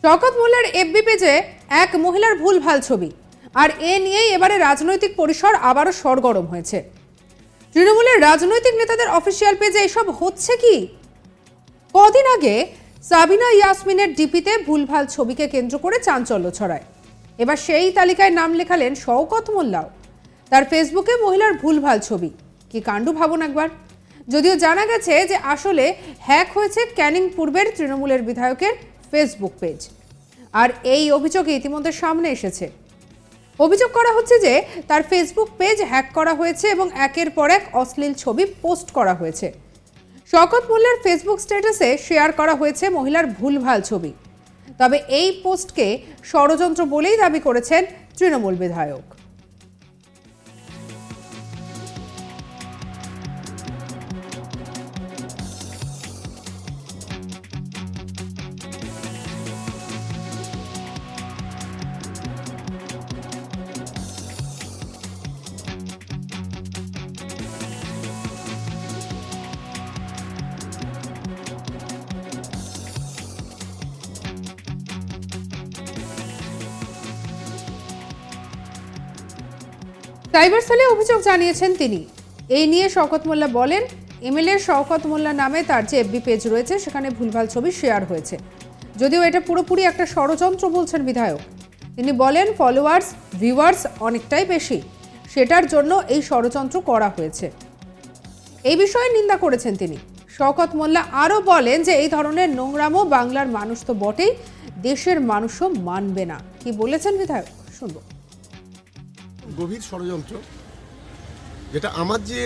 শওকত মোল্লার এফবি পেজে এক মহিলার ভুলভাল ছবি, আর এ নিয়েই এবারে রাজনৈতিক পরিসর আবারও সরগরম হয়েছে। তৃণমূলের রাজনৈতিক নেতাদের অফিসিয়াল পেজে এসব হচ্ছে কি? কদিন আগে সাবিনা ইয়াসমিনের ডিপিতে ভুলভাল ছবিকে কেন্দ্র করে চাঞ্চল্য ছড়ায়। এবার সেই তালিকায় নাম লেখালেন শওকত মোল্লাও। তার ফেসবুকে মহিলার ভুলভাল ছবি। কি কাণ্ড ভাবুন একবার। যদিও জানা গেছে যে আসলে হ্যাক হয়েছে ক্যানিং পূর্বের তৃণমূলের বিধায়কের ফেসবুক পেজ, আর এই অভিযোগ ইতিমধ্যে সামনে এসেছে। অভিযোগ করা হচ্ছে যে তার ফেসবুক পেজ হ্যাক করা হয়েছে এবং একের পর এক অশ্লীল ছবি পোস্ট করা হয়েছে। শওকত মোল্লার ফেসবুক স্ট্যাটাসে শেয়ার করা হয়েছে মহিলার ভুলভাল ছবি। তবে এই পোস্টকে ষড়যন্ত্র বলেই দাবি করেছেন তৃণমূল বিধায়ক। সাইবার সেলে অভিযোগ জানিয়েছেন তিনি। এই নিয়ে শওকত মোল্লা বলেন, এমএলএ শওকত মোল্লা নামে তার যে এফবি পেজ রয়েছে সেখানে ভুলভাল ছবি শেয়ার হয়েছে। যদিও এটা পুরোপুরি একটা ষড়যন্ত্র বলছেন বিধায়ক। তিনি বলেন ফলোয়ার্স ভিউয়ার্স অনেকটাই বেশি, সেটার জন্য এই ষড়যন্ত্র করা হয়েছে। এই বিষয়ে নিন্দা করেছেন তিনি। শওকত মোল্লা আরও বলেন যে এই ধরনের নোংরামো বাংলার মানুষ তো বটেই, দেশের মানুষও মানবে না। কি বলেছেন বিধায়ক শুনবো। গভীর ষড়যন্ত্র, যেটা আমার যে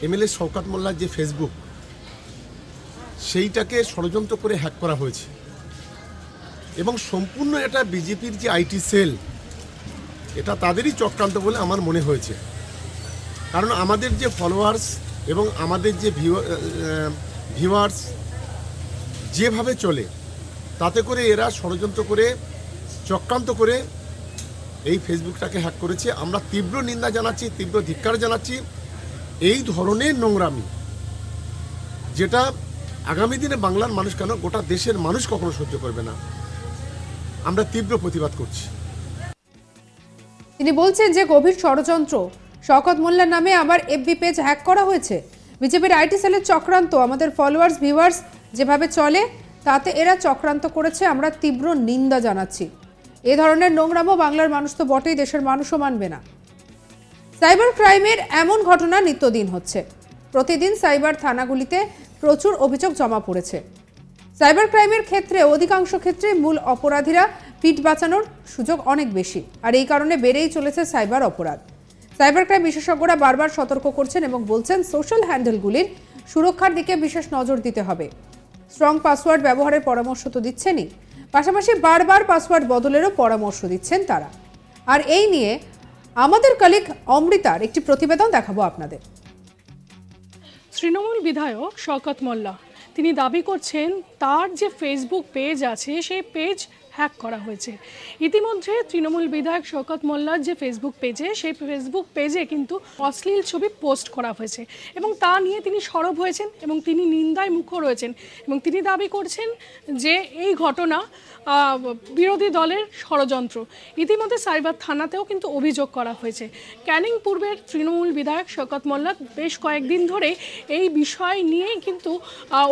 এমএলএ শওকত মোল্লার যে ফেসবুক, সেইটাকে ষড়যন্ত্র করে হ্যাক করা হয়েছে এবং সম্পূর্ণ এটা বিজেপির যে আইটি সেল, এটা তাদেরই চক্রান্ত বলে আমার মনে হয়েছে। কারণ আমাদের যে ফলোয়ার্স এবং আমাদের যে ভিউয়ার্স যেভাবে চলে, তাতে করে এরা ষড়যন্ত্র করে চক্রান্ত করে এই ফেসবুকটাকে হ্যাক করেছে। আমরা তীব্র নিন্দা জানাচ্ছি, তীব্র ধিক্কার জানাচ্ছি। এই ধরনের নোংরামি, যেটা আগামী দিনে বাংলার মানুষ কেন গোটা দেশের মানুষ কখনো সহ্য করবে না, আমরা তীব্র প্রতিবাদ করছি। তিনি বলছেন যে গভীর ষড়যন্ত্র, শওকত মোল্লার নামে আবার এফবি পেজ হ্যাক করা হয়েছে। বিজেপির আইটি সেলের চক্রান্ত, আমাদের ফলোয়ার্স ভিউয়ার্স যেভাবে চলে তাতে এরা চক্রান্ত করেছে, আমরা তীব্র নিন্দা জানাচ্ছি। এ ধরনের নোংরামো বাংলার মানুষ তো বটেই, দেশের মানুষও মানবে না। সাইবার ক্রাইমের এমন ঘটনা নিত্যদিন হচ্ছে। প্রতিদিন সাইবার থানাগুলিতে প্রচুর অভিযোগ জমা পড়েছে। সাইবার ক্রাইমের ক্ষেত্রে অধিকাংশ ক্ষেত্রে মূল অপরাধীরা পিঠ বাঁচানোর সুযোগ অনেক বেশি, আর এই কারণে বেড়েই চলেছে সাইবার অপরাধ। সাইবার ক্রাইম বিশেষজ্ঞরা বারবার সতর্ক করছেন এবং বলছেন সোশ্যাল হ্যান্ডেলগুলির সুরক্ষার দিকে বিশেষ নজর দিতে হবে। স্ট্রং পাসওয়ার্ড ব্যবহারের পরামর্শ তো দিচ্ছেনই, পাশাপাশি বারবার পাসওয়ার্ড বদলেরও পরামর্শ দিচ্ছেন তারা। আর এই নিয়ে আমাদের কলিগ অমৃতার একটি প্রতিবেদন দেখাবো আপনাদের। তৃণমূল বিধায়ক শওকত মোল্লা তিনি দাবি করছেন তার যে ফেসবুক পেজ আছে সেই পেজ হ্যাক করা হয়েছে। ইতিমধ্যে তৃণমূল বিধায়ক শওকত মোল্লার যে ফেসবুক পেজে, সেই ফেসবুক পেজে কিন্তু অশ্লীল ছবি পোস্ট করা হয়েছে এবং তা নিয়ে তিনি সরব হয়েছেন এবং তিনি নিন্দায় মুখর রয়েছেন এবং তিনি দাবি করছেন যে এই ঘটনা বিরোধী দলের ষড়যন্ত্র। ইতিমধ্যে সাইবার থানাতেও কিন্তু অভিযোগ করা হয়েছে। ক্যানিং পূর্বের তৃণমূল বিধায়ক শওকত মোল্লা বেশ কয়েকদিন ধরে এই বিষয় নিয়েই কিন্তু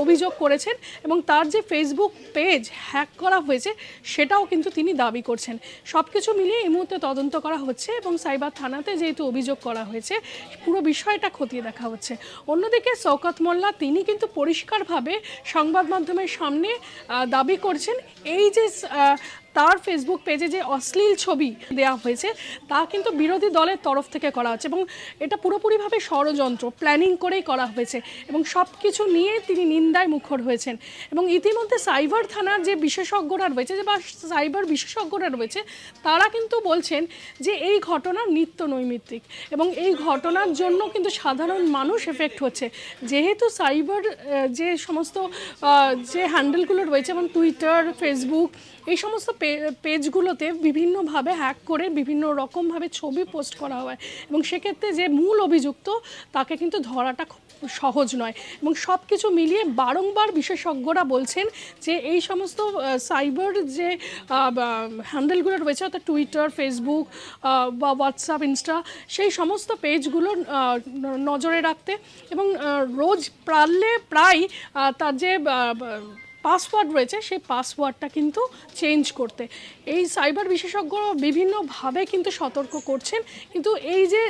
অভিযোগ করেছেন এবং তার যে ফেসবুক পেজ হ্যাক করা হয়েছে সেটাও কিন্তু তিনি দাবি করছেন। সব কিছু মিলিয়ে এই মুহূর্তে তদন্ত করা হচ্ছে এবং সাইবার থানাতে যেহেতু অভিযোগ করা হয়েছে পুরো বিষয়টা খতিয়ে দেখা হচ্ছে। অন্যদিকে শওকত মোল্লা তিনি কিন্তু পরিষ্কারভাবে সংবাদ মাধ্যমের সামনে দাবি করছেন এই যে তার ফেসবুক পেজে যে অশ্লীল ছবি দেওয়া হয়েছে তা কিন্তু বিরোধী দলের তরফ থেকে করা হচ্ছে এবং এটা পুরোপুরিভাবে ষড়যন্ত্র প্ল্যানিং করেই করা হয়েছে এবং সব কিছু নিয়ে তিনি নিন্দায় মুখর হয়েছেন। এবং ইতিমধ্যে সাইবার থানার যে বিশেষজ্ঞরা রয়েছে বা সাইবার বিশেষজ্ঞরা রয়েছে তারা কিন্তু বলছেন যে এই ঘটনা নিত্য নৈমিত্তিক এবং এই ঘটনার জন্য কিন্তু সাধারণ মানুষ এফেক্ট হচ্ছে। যেহেতু সাইবার যে সমস্ত যে হ্যান্ডেলগুলো রয়েছে এবং টুইটার, ফেসবুক এই সমস্ত পেজগুলোতে বিভিন্নভাবে হ্যাক করে বিভিন্ন রকমভাবে ছবি পোস্ট করা হয় এবং সেক্ষেত্রে যে মূল অভিযুক্ত তাকে কিন্তু ধরাটা খুব সহজ নয়। এবং সব কিছু মিলিয়ে বারংবার বিশেষজ্ঞরা বলছেন যে এই সমস্ত সাইবার যে হ্যান্ডেলগুলো রয়েছে অর্থাৎ টুইটার, ফেসবুক বা হোয়াটসঅ্যাপ, ইনস্টা, সেই সমস্ত পেজগুলো নজরে রাখতে এবং রোজ প্রায় তার যে পাসওয়ার্ড রয়েছে সেই পাসওয়ার্ডটা কিন্তু চেঞ্জ করতে। এই সাইবার বিশেষজ্ঞরা বিভিন্নভাবে কিন্তু সতর্ক করছেন, কিন্তু এই যে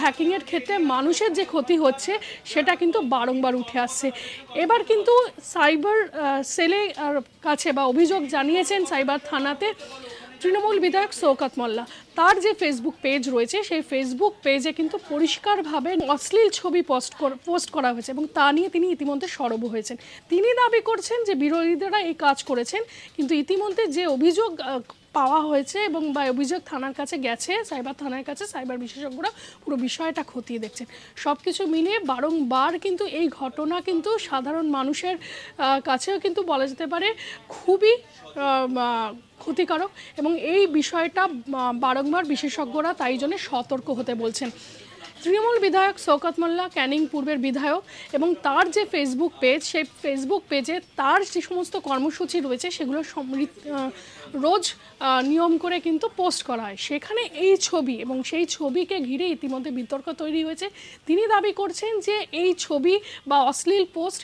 হ্যাকিংয়ের ক্ষেত্রে মানুষের যে ক্ষতি হচ্ছে সেটা কিন্তু বারংবার উঠে আসছে। এবার কিন্তু সাইবার সেলের কাছে বা অভিযোগ জানিয়েছেন সাইবার থানাতে তৃণমূল বিধায়ক শওকত মোল্লা। তার যে ফেসবুক পেজ রয়েছে সেই ফেসবুক পেজে কিন্তু পরিষ্কারভাবে অশ্লীল ছবি পোস্ট করা হয়েছে এবং তা নিয়ে তিনি ইতিমধ্যে সরব হয়েছেন। তিনি দাবি করছেন যে বিরোধীরা এই কাজ করেছেন, কিন্তু ইতিমধ্যে যে অভিযোগ পাওয়া হয়েছে এবং বা অভিযোগ থানার কাছে গেছে, সাইবার থানার কাছে, সাইবার বিশেষজ্ঞরা পুরো বিষয়টা খতিয়ে দেখছেন। সব কিছু মিলিয়ে বারংবার কিন্তু এই ঘটনা কিন্তু সাধারণ মানুষের কাছেও কিন্তু বলা যেতে পারে খুবই ক্ষতিকারক এবং এই বিষয়টা বারংবার বিশেষজ্ঞরা তাই জন্য সতর্ক হতে বলছেন। তৃণমূল বিধায়ক শওকত মোল্লা ক্যানিং পূর্বের বিধায়ক এবং তার যে ফেসবুক পেজ, সেই ফেসবুক পেজে তার যে সমস্ত কর্মসূচি রয়েছে সেগুলো রোজ নিয়ম করে কিন্তু পোস্ট করা হয়। সেখানে এই ছবি এবং সেই ছবিকে ঘিরে ইতিমধ্যে বিতর্ক তৈরি হয়েছে। তিনি দাবি করছেন যে এই ছবি বা অশ্লীল পোস্ট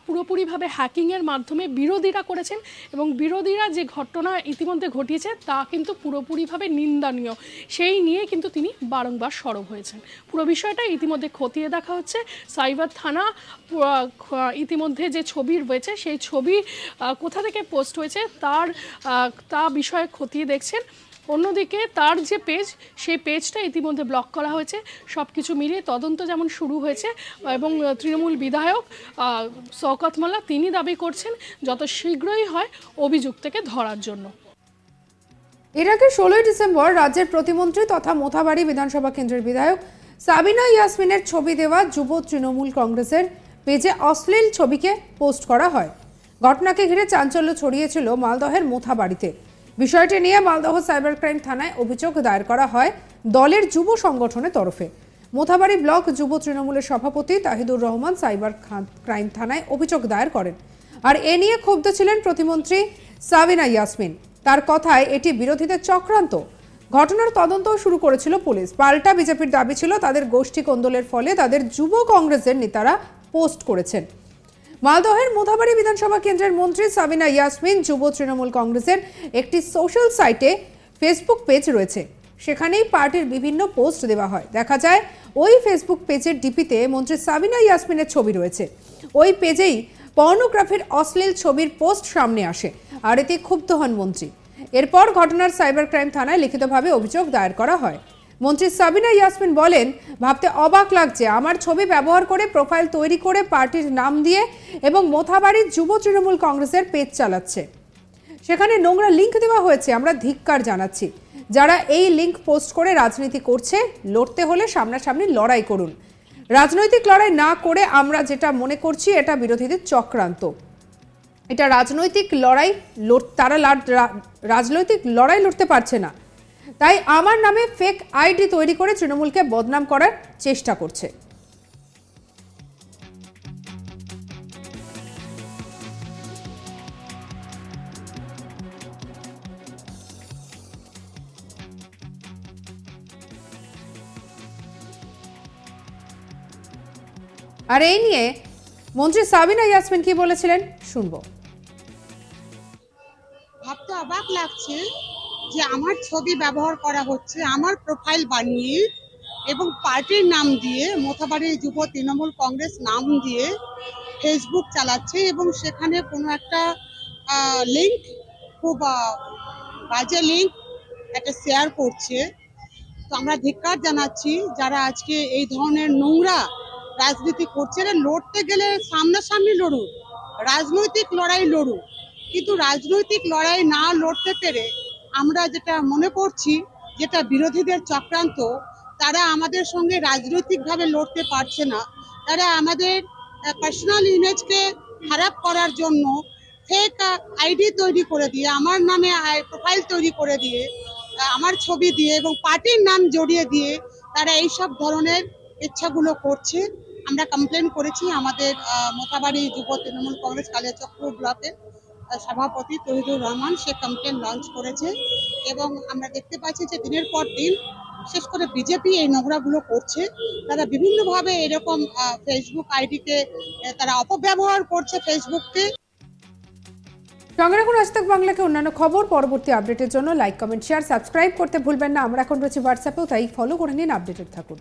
পুরোপুরিভাবে হ্যাকিংয়ের মাধ্যমে বিরোধীরা করেছেন এবং বিরোধীরা যে ঘটনা ইতিমধ্যে ঘটিয়েছে তা কিন্তু পুরোপুরিভাবে নিন্দনীয়। সেই নিয়ে কিন্তু তিনি বারংবার সরব হয়েছেন। পুরো বিষয়টা ইতিমধ্যে খতিয়ে দেখা হচ্ছে। সাইবার থানা ইতিমধ্যে যে ছবি রয়েছে সেই ছবি কোথা থেকে পোস্ট হয়েছে তা বিষয়ে খতিয়ে দেখছেন। অন্যদিকে তার যে পেজ, সেই পেজটা ইতিমধ্যে ব্লক করা হয়েছে। সব কিছু মিলিয়ে তদন্ত যেমন শুরু হয়েছে এবং তৃণমূল বিধায়ক শওকত মোল্লা তিনি দাবি করছেন যত শীঘ্রই হয় অভিযুক্তকে ধরার জন্য। এর আগে 16 ডিসেম্বর রাজ্যের প্রতিমন্ত্রী তথা মোথাবাড়ি বিধানসভা কেন্দ্রের বিধায়ক সাবিনা ইয়াসমিনের ছবি দেওয়া যুব তৃণমূল কংগ্রেসের পেজে অশ্লীল ছবিকে পোস্ট করা হয়। ঘটনাকে ঘিরে চাঞ্চল্য ছড়িয়েছিল মালদহের মোথাবাড়িতে। বিষয়টি নিয়ে মালদহ সাইবার ক্রাইম থানায় অভিযোগ দায়ের করা হয় দলের যুব সংগঠনের তরফে। মোথাবাড়ি ব্লক যুব তৃণমূলের সভাপতি তাহিদুর রহমান সাইবার ক্রাইম থানায় অভিযোগ দায়ের করেন। আর এ নিয়ে ক্ষুব্ধ ছিলেন প্রতিমন্ত্রী সাবিনা ইয়াসমিন। তার কথায় এটি বিরোধীদের চক্রান্ত। ঘটনার তদন্তও শুরু করেছিল পুলিশ। পাল্টা বিজেপির দাবি ছিল তাদের গোষ্ঠী কোন্দলের ফলে তাদের যুব কংগ্রেসের নেতারা পোস্ট করেছেন। মালদহের মোথাবাড়ি বিধানসভা কেন্দ্রের মন্ত্রী সাবিনা ইয়াসমিন যুব তৃণমূল কংগ্রেসের একটি সোশ্যাল সাইটে ফেসবুক পেজ রয়েছে। সেখানেই পার্টির বিভিন্ন পোস্ট দেওয়া হয়। দেখা যায় ওই ফেসবুক পেজের ডিপিতে মন্ত্রী সাবিনা ইয়াসমিনের ছবি রয়েছে। ওই পেজেই পর্নোগ্রাফির অশ্লীল ছবির পোস্ট সামনে আসে আর এতে ক্ষুব্ধ হন মন্ত্রী। এরপর ঘটনার সাইবার ক্রাইম থানায় লিখিতভাবে অভিযোগ দায়ের করা হয়। মন্ত্রী সাবিনা ইয়াসমিন বলেন, ভাবতে অবাক লাগছে, আমার ছবি ব্যবহার করে প্রোফাইল তৈরি করে পার্টির নাম দিয়ে এবং মোথাবাড়ির যুব তৃণমূল কংগ্রেসের পেজ চালাচ্ছে। সেখানে নোংরা লিঙ্ক দেওয়া হয়েছে। আমরা ধিক্কার জানাচ্ছি। যারা এই লিঙ্ক পোস্ট করে রাজনীতি করছে, লড়তে হলে সামনাসামনি লড়াই করুন। রাজনৈতিক লড়াই না করে আমরা যেটা মনে করছি এটা বিরোধীদের চক্রান্ত। এটা রাজনৈতিক লড়াই, তারা রাজনৈতিক লড়াই লড়তে পারছে না, তাই আমার নামে ফেক আইডি তৈরি করে তৃণমূলকে বদনাম করার চেষ্টা করছে। আর এই নিয়ে মন্ত্রী সাবিনা ইয়াসমিন কি বলেছিলেন শুনবো। ভাবতে অবাক লাগছে যে আমার ছবি ব্যবহার করা হচ্ছে, আমার প্রোফাইল বানিয়ে এবং পার্টির নাম দিয়ে, মোথাবাড়ি যুব তৃণমূল কংগ্রেস নাম দিয়ে ফেসবুক চালাচ্ছে এবং সেখানে কোনো একটা লিঙ্ক, খুব বাজে লিঙ্ক একটা শেয়ার করছে। তো আমরা ধিক্কার জানাচ্ছি যারা আজকে এই ধরনের নোংরা রাজনীতি করছে। লড়তে গেলে সামনাসামনি লড়ুক, রাজনৈতিক লড়াই লড়ুক, কিন্তু রাজনৈতিক লড়াই না লড়তে পেরে আমরা যেটা মনে করছি যেটা বিরোধীদের চক্রান্ত, তারা আমাদের সঙ্গে রাজনৈতিকভাবে লড়তে পারছে না। তারা আমাদের পার্সোনাল ইমেজকে খারাপ করার জন্য ফেক আইডি তৈরি করে দিয়ে, আমার নামে প্রোফাইল তৈরি করে দিয়ে, আমার ছবি দিয়ে এবং পার্টির নাম জড়িয়ে দিয়ে তারা এইসব ধরনের ইচ্ছাগুলো করছে। আমরা কমপ্লেন করেছি আমাদের মোথাবাড়ি যুব তৃণমূল কংগ্রেস কালিয়াচক্র ব্লকের সভাপতি তহিদুর রহমান, সে কমপ্লেন লঞ্চ করেছে এবং আমরা দেখতে পাচ্ছি যে দিনের পর দিন বিশেষ করে বিজেপি এই নোংরাগুলো করছে। তারা বিভিন্নভাবে এরকম ফেসবুক আইডিকে তারা অপব্যবহার করছে, ফেসবুককে। সঙ্গে রাখুন আজ তাক বাংলাকে অন্যান্য খবর পরবর্তী আপডেটের জন্য লাইক, কমেন্ট, শেয়ার, সাবস্ক্রাইব করতে ভুলবেন না। আমরা এখন রয়েছে হোয়াটসঅ্যাপেও, তাই ফলো করে নিন, আপডেটেড থাকুন।